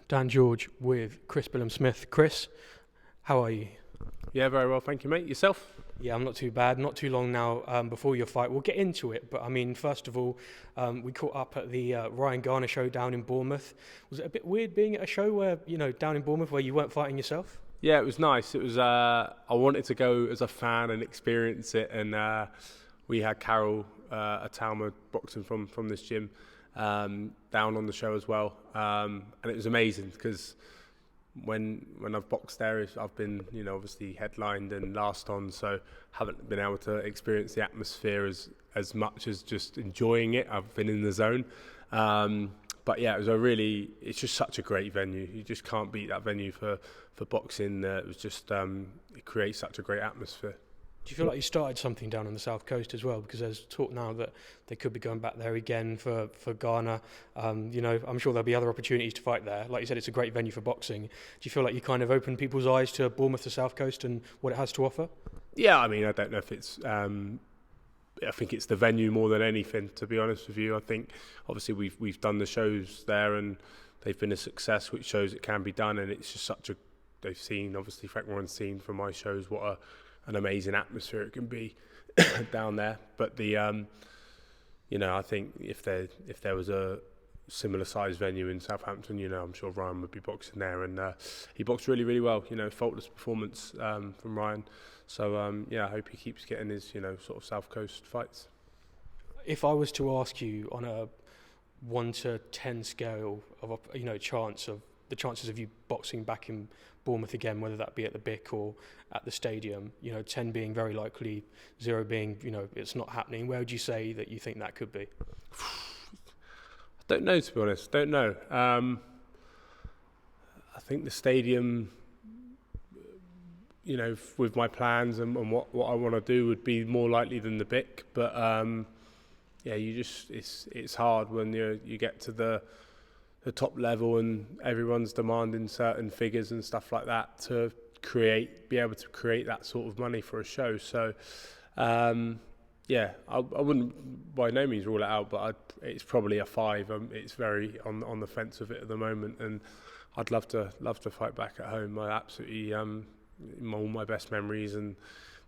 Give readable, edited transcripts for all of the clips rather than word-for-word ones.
Dan George with Chris Billam-Smith. Chris, how are you? Yeah, very well, thank you, mate. Yourself? Yeah, I'm not too bad. Not too long now before your fight. We'll get into it, but I mean, first of all, we caught up at the Ryan Garner show down in Bournemouth. Was it a bit weird being at a show where, down in Bournemouth where you weren't fighting yourself? Yeah, it was nice. It was. I wanted to go as a fan and experience it, and we had Carol Atalma boxing from this gym down on the show as well, and it was amazing because when I've boxed there, I've been obviously headlined and last on, so haven't been able to experience the atmosphere as much as just enjoying it. I've been in the zone, but yeah, it's just such a great venue. You just can't beat that venue for boxing. It was just it creates such a great atmosphere. Do you feel like you started something down on the south coast as well? Because there's talk now that they could be going back there again for Ghana. I'm sure there'll be other opportunities to fight there. Like you said, it's a great venue for boxing. Do you feel like you kind of opened people's eyes to Bournemouth, the south coast, and what it has to offer? Yeah, I mean, I don't know if it's... I think it's the venue more than anything, to be honest with you. I think, obviously, we've done the shows there and they've been a success, which shows it can be done. And it's just such a... They've seen, obviously, Frank Warren's seen from my shows what an amazing atmosphere it can be down there. But I think if there was a similar sized venue in Southampton, I'm sure Ryan would be boxing there, and he boxed really, really well. Faultless performance from Ryan. So I hope he keeps getting his sort of South Coast fights. If I was to ask you on a 1 to 10 scale of the chances of you boxing back in Bournemouth again, whether that be at the BIC or at the stadium, 10 being very likely, 0 being, it's not happening, where would you say that you think that could be? I don't know, to be honest. Don't know. I think the stadium, with my plans and what I want to do would be more likely than the BIC. But it's hard when you get to the top level and everyone's demanding certain figures and stuff like that to be able to create that sort of money for a show. So, I wouldn't by no means rule it out, but it's probably a 5. It's very on the fence with it at the moment, and I'd love to fight back at home. I absolutely, all my best memories and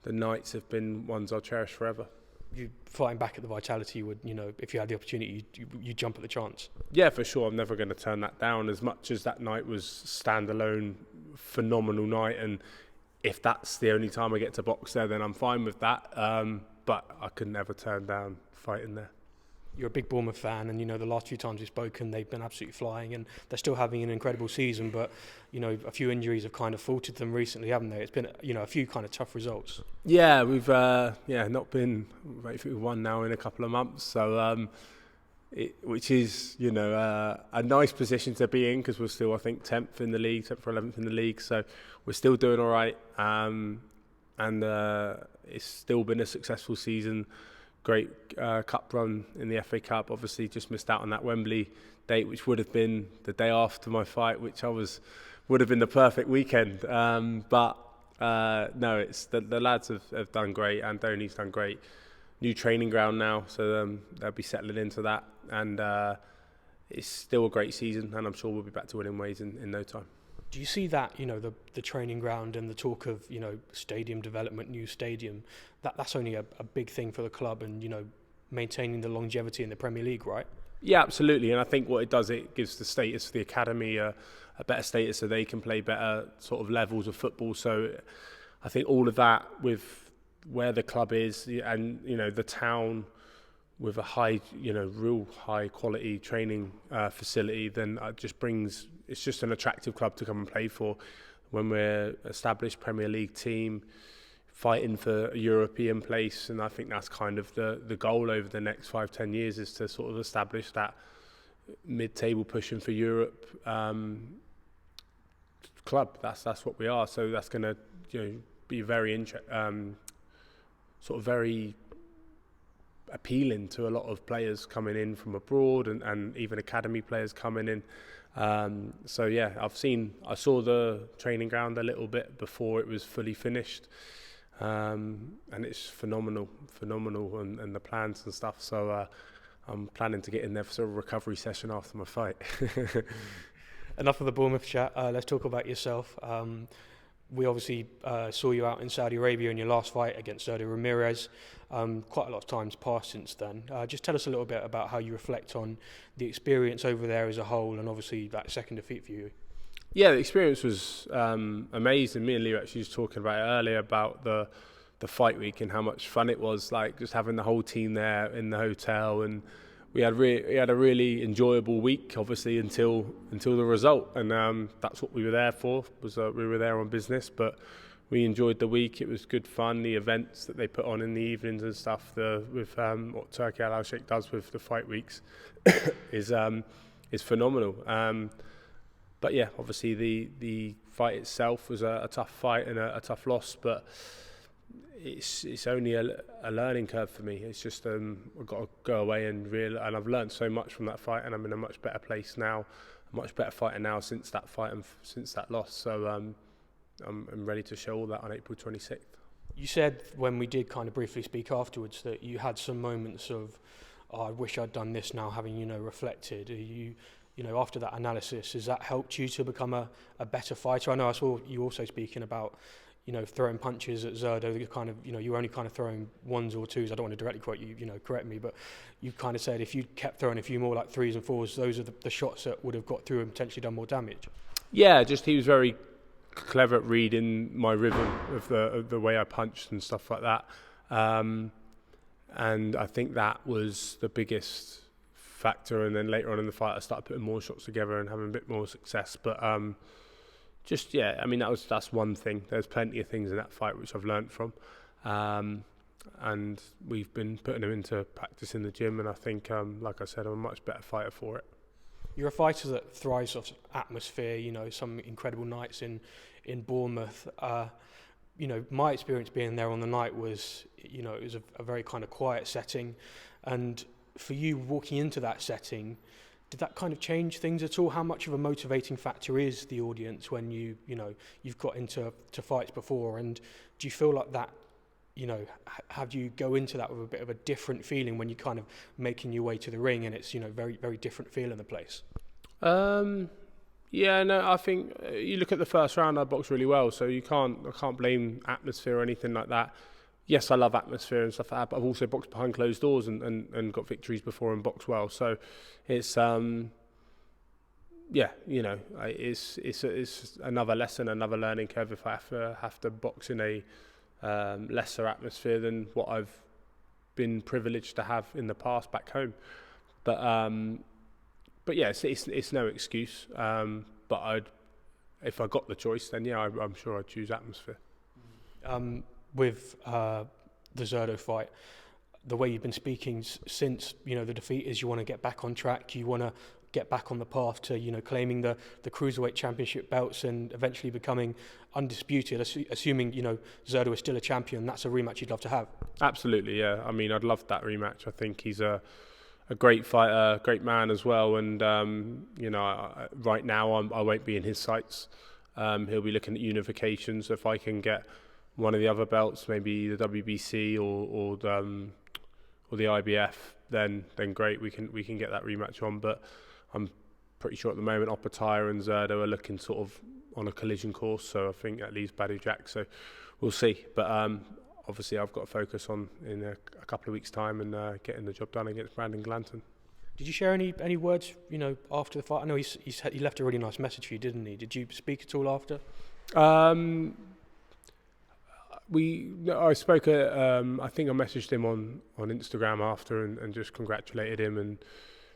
the nights have been ones I'll cherish forever. You fighting back at the Vitality would, if you had the opportunity, you jump at the chance. Yeah, for sure. I'm never going to turn that down. As much as that night was standalone, phenomenal night, and if that's the only time I get to box there, then I'm fine with that. But I could never turn down fighting there. You're a big Bournemouth fan, and the last few times we've spoken, they've been absolutely flying, and they're still having an incredible season. But a few injuries have kind of faulted them recently, haven't they? It's been a few kind of tough results. Yeah, we've not been. I think we've won now in a couple of months, so which is a nice position to be in because we're still, I think, 10th in the league, 10th or 11th in the league, so we're still doing all right, and it's still been a successful season. Great cup run in the FA Cup. Obviously, just missed out on that Wembley date, which would have been the day after my fight, which would have been the perfect weekend. But it's the lads have done great. Andoni's done great. New training ground now, so they'll be settling into that. And it's still a great season, and I'm sure we'll be back to winning ways in no time. Do you see that, the training ground and the talk of, stadium development, new stadium, that's only a big thing for the club and, maintaining the longevity in the Premier League, right? Yeah, absolutely. And I think what it does, it gives the status for the academy a better status so they can play better sort of levels of football. So I think all of that with where the club is and, the town with a high, real high quality training facility, then it's just an attractive club to come and play for. When we're established Premier League team, fighting for a European place, and I think that's kind of the goal over the next 5-10 years is to sort of establish that mid-table pushing for Europe club. That's what we are. So that's going to be very very appealing to a lot of players coming in from abroad and even academy players coming in. I saw the training ground a little bit before it was fully finished, and it's phenomenal and the plans and stuff. So I'm planning to get in there for sort of a recovery session after my fight. enough of the Bournemouth chat. Let's talk about yourself. We obviously saw you out in Saudi Arabia in your last fight against Zerdo Ramirez. Quite a lot of time's passed since then. Just tell us a little bit about how you reflect on the experience over there as a whole, and obviously that second defeat for you. Yeah, the experience was amazing. Me and Leo actually was talking about it earlier about the fight week and how much fun it was, like just having the whole team there in the hotel, and we had a really enjoyable week, obviously until the result, and that's what we were there for. We were there on business, but we enjoyed the week. It was good fun. The events that they put on in the evenings and stuff, with what Turkey Al Sheikh does with the fight weeks, is phenomenal. But yeah, obviously the fight itself was a tough fight and a tough loss, but it's only a learning curve for me. It's just I've got to go away and I've learned so much from that fight, and I'm in a much better place now, a much better fighter now since that fight and since that loss. So I'm ready to show all that on April 26th. You said when we did kind of briefly speak afterwards that you had some moments of, I wish I'd done this now, having reflected. After that analysis, has that helped you to become a better fighter? I know I saw you also speaking about throwing punches at Zerdo. You were only kind of throwing ones or twos. I don't want to directly quote you, correct me, but you kind of said if you kept throwing a few more like threes and fours, those are the shots that would have got through and potentially done more damage. Yeah, just he was very clever at reading my rhythm of the way I punched and stuff like that. And I think that was the biggest factor, and then later on in the fight I started putting more shots together and having a bit more success, but that's one thing. There's plenty of things in that fight which I've learnt from, and we've been putting them into practice in the gym, and I think like I said, I'm a much better fighter for it. You're a fighter that thrives off atmosphere, some incredible nights in Bournemouth. My experience being there on the night was, it was a very kind of quiet setting, and for you walking into that setting, did that kind of change things at all? How much of a motivating factor is the audience when you've got into fights before, and do you feel like that, how do you go into that with a bit of a different feeling when you're kind of making your way to the ring and it's, very, very different feel in the place? I think you look at the first round, I boxed really well, so I can't blame atmosphere or anything like that. Yes, I love atmosphere and stuff like that, but I've also boxed behind closed doors and got victories before and boxed well. So it's it's another lesson, another learning curve if I have to box in a lesser atmosphere than what I've been privileged to have in the past back home. But yeah, it's no excuse. But if I got the choice, then yeah, I'm sure I'd choose atmosphere. With the Zerdo fight, the way you've been speaking since the defeat is you want to get back on track, you want to get back on the path to claiming the cruiserweight championship belts and eventually becoming undisputed. Assuming Zerdo is still a champion, that's a rematch you'd love to have. Absolutely, yeah. I mean, I'd love that rematch. I think he's a great fighter, great man as well, and right now I won't be in his sights. He'll be looking at unification, so if I can get one of the other belts, maybe the WBC or the IBF, then great. We can get that rematch on. But I'm pretty sure at the moment Opataya and Zerdo are looking sort of on a collision course. So I think that leaves Badou Jack. So we'll see. But obviously I've got to focus on in a couple of weeks' time and getting the job done against Brandon Glanton. Did you share any words after the fight? I know he left a really nice message for you, didn't he? Did you speak at all after? I spoke. I think I messaged him on Instagram after and just congratulated him and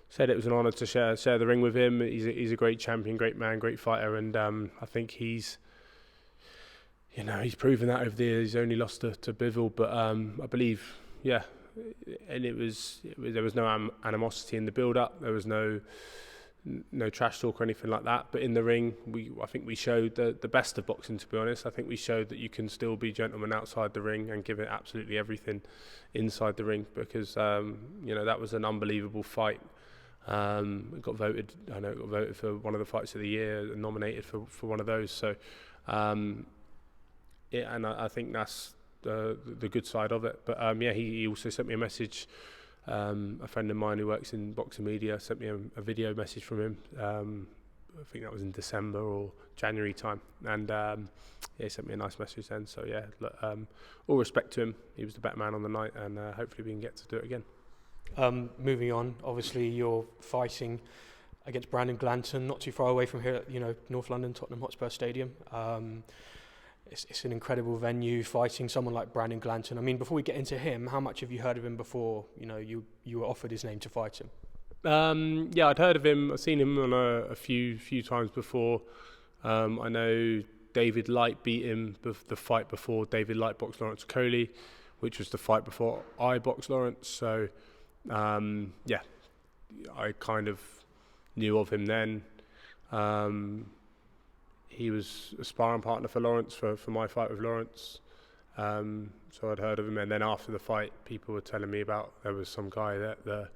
said it was an honour to share the ring with him. He's a great champion, great man, great fighter, and I think he's proven that over the years. He's only lost to Bivol, but I believe, yeah, and there was no animosity in the build-up. There was no trash talk or anything like that, but in the ring I think we showed the best of boxing, to be honest. I think we showed that you can still be gentlemen outside the ring and give it absolutely everything inside the ring, because that was an unbelievable fight. It got voted for one of the fights of the year, nominated for one of those, so and I think that's the good side of it. But he also sent me a message. A friend of mine who works in boxing media sent me a video message from him I think that was in December or January time, and he sent me a nice message then. So yeah, look, all respect to him. He was the better man on the night, and hopefully we can get to do it again. Moving on, obviously you're fighting against Brandon Glanton, not too far away from here at North London, Tottenham Hotspur Stadium. It's an incredible venue, fighting someone like Brandon Glanton. I mean, before we get into him, how much have you heard of him before? You were offered his name to fight him. Yeah, I'd heard of him. I've seen him on a few times before. I know David Light beat him the fight before David Light boxed Lawrence Coley, which was the fight before I boxed Lawrence. So, yeah, I kind of knew of him then. He was a sparring partner for Lawrence for my fight with Lawrence. So I'd heard of him, and then after the fight, people were telling me about there was some guy that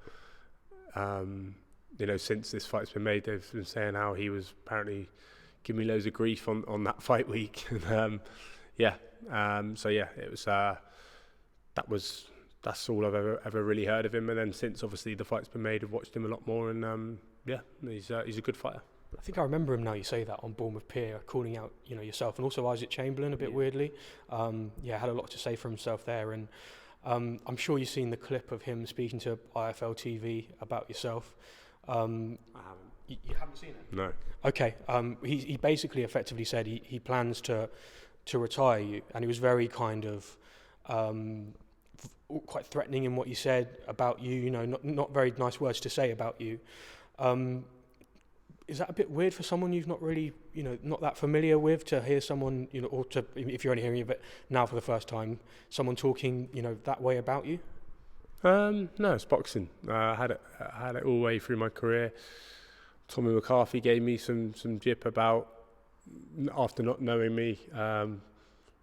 since this fight's been made, they've been saying how he was apparently giving me loads of grief on that fight week. So yeah, it was that's all I've ever really heard of him. And then since obviously the fight's been made, I've watched him a lot more, and he's a good fighter. I think I remember him now. You say that on Bournemouth Pier, calling out yourself and also Isaac Chamberlain a bit weirdly. Had a lot to say for himself there, and I'm sure you've seen the clip of him speaking to IFL TV about yourself. I haven't. You haven't seen it? No. Okay. He basically effectively said he plans to retire you, and he was very kind of quite threatening in what he said about you. Not very nice words to say about you. Is that a bit weird for someone you've not really, not that familiar with, to hear someone, or to, if you're only hearing it now for the first time, someone talking, that way about you? No, it's boxing. I had it all the way through my career. Tommy McCarthy gave me some jip about, after not knowing me.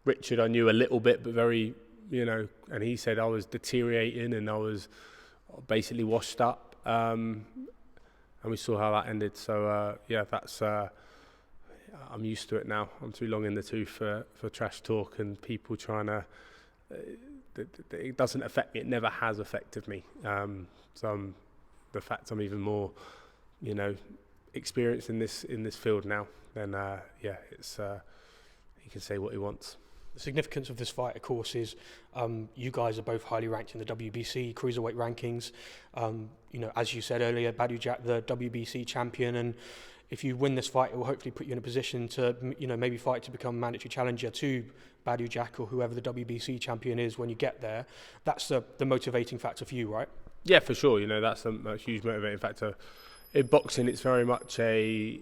Richard I knew a little bit, but very, and he said I was deteriorating and I was basically washed up. And we saw how that ended. So that's I'm used to it now. I'm too long in the tooth for trash talk and people trying to. It doesn't affect me. It never has affected me. The fact I'm even more, experienced in this field now. Then it's he can say what he wants. The significance of this fight, of course, is you guys are both highly ranked in the WBC cruiserweight rankings. As you said earlier, Badu Jack, the WBC champion, and if you win this fight, it will hopefully put you in a position to, maybe fight to become mandatory challenger to Badu Jack or whoever the WBC champion is when you get there. That's the motivating factor for you, right? Yeah, for sure. That's a huge motivating factor. In boxing, it's very much a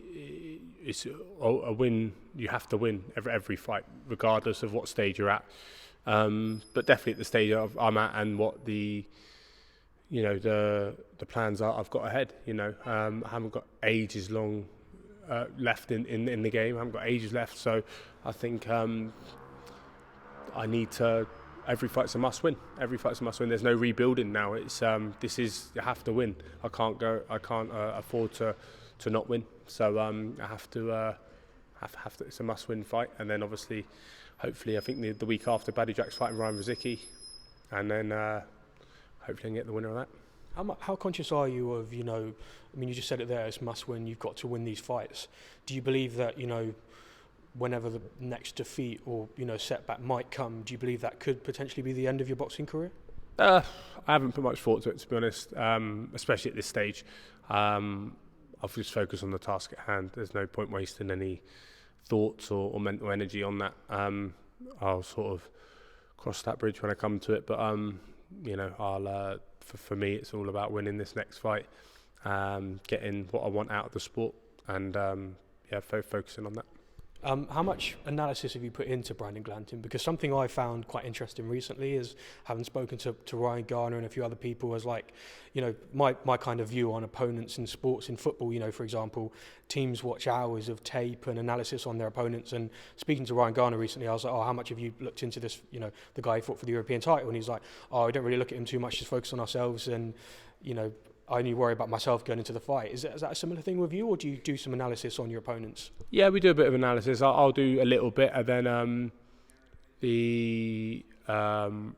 win. You have to win every fight, regardless of what stage you're at. But definitely at the stage I'm at, and what the plans are I've got ahead. I haven't got ages long left in the game. I haven't got ages left, so I think I need to. Every fight's a must win. Every fight's a must win. There's no rebuilding now. It's you have to win. I can't afford to not win. So I have to. It's a must win fight. And then obviously, hopefully, I think the week after Badu Jack's fighting Ryan Rosicky, and then hopefully I can get the winner of that. How conscious are you of you just said it there. It's must win. You've got to win these fights. Do you believe that whenever the next defeat or setback might come, do you believe that could potentially be the end of your boxing career? I haven't put much thought to it, to be honest, especially at this stage. I've just focused on the task at hand. There's no point wasting any thoughts or mental energy on that. I'll sort of cross that bridge when I come to it, but for me it's all about winning this next fight, getting what I want out of the sport, and focusing on that. How much analysis have you put into Brandon Glanton? Because something I found quite interesting recently is, having spoken to Ryan Garner and a few other people, was my kind of view on opponents in sports, in football, for example, teams watch hours of tape and analysis on their opponents. And speaking to Ryan Garner recently, I was like, how much have you looked into this, the guy who fought for the European title? And he's like, I don't really look at him too much, just focus on ourselves, and, I only worry about myself going into the fight. Is that a similar thing with you, or do you do some analysis on your opponents? Yeah, we do a bit of analysis. I'll do a little bit, and then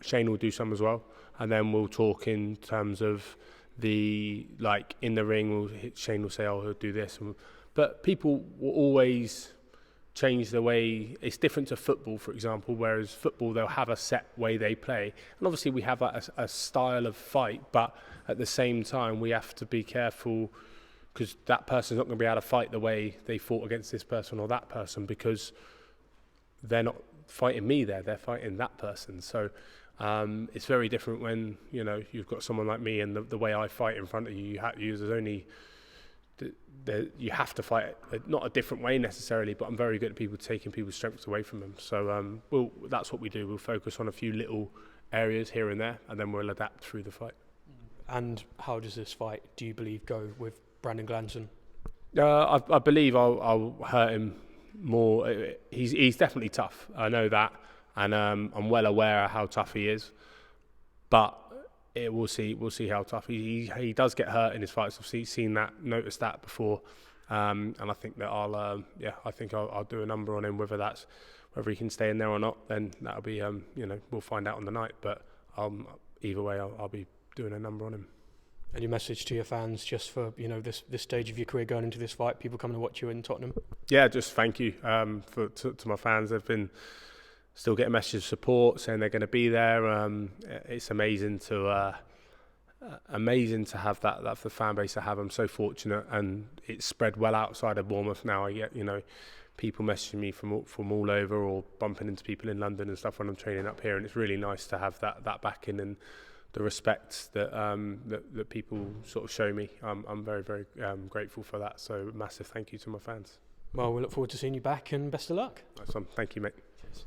Shane will do some as well, and then we'll talk in terms of in the ring. Shane will say, he'll do this, and But people will always change the way. It's different to football, for example, whereas football, they'll have a set way they play. And obviously we have a style of fight, but at the same time, we have to be careful because that person's not going to be able to fight the way they fought against this person or that person, because they're not fighting me there, they're fighting that person. So it's very different when, you know, you've got someone like me and the way I fight in front of you, you have to fight not a different way necessarily, but I'm very good at people taking people's strengths away from them. So that's what we do. We'll focus on a few little areas here and there, and then we'll adapt through the fight. And how does this fight, do you believe, go with Brandon Glanton? I believe I'll hurt him more. He's definitely tough. I know that, and I'm well aware of how tough he is. But we'll see how tough he does get hurt in his fights. I've seen that, noticed that before, and I think that I'll do a number on him. Whether he can stay in there or not, then that'll be we'll find out on the night. But either way, I'll be doing a number on him. And your message to your fans, just for this stage of your career going into this fight, people coming to watch you in Tottenham? Yeah, just thank you to my fans. They've been still getting messages of support saying they're going to be there. It's amazing to have that for the fan base to have. I'm so fortunate, and it's spread well outside of Bournemouth now. I get people messaging me from all over, or bumping into people in London and stuff when I'm training up here, and it's really nice to have that backing and the respect that people sort of show me. I'm very, very grateful for that. So massive thank you to my fans. Well, we look forward to seeing you back, and best of luck. Awesome. Thank you, mate. Cheers.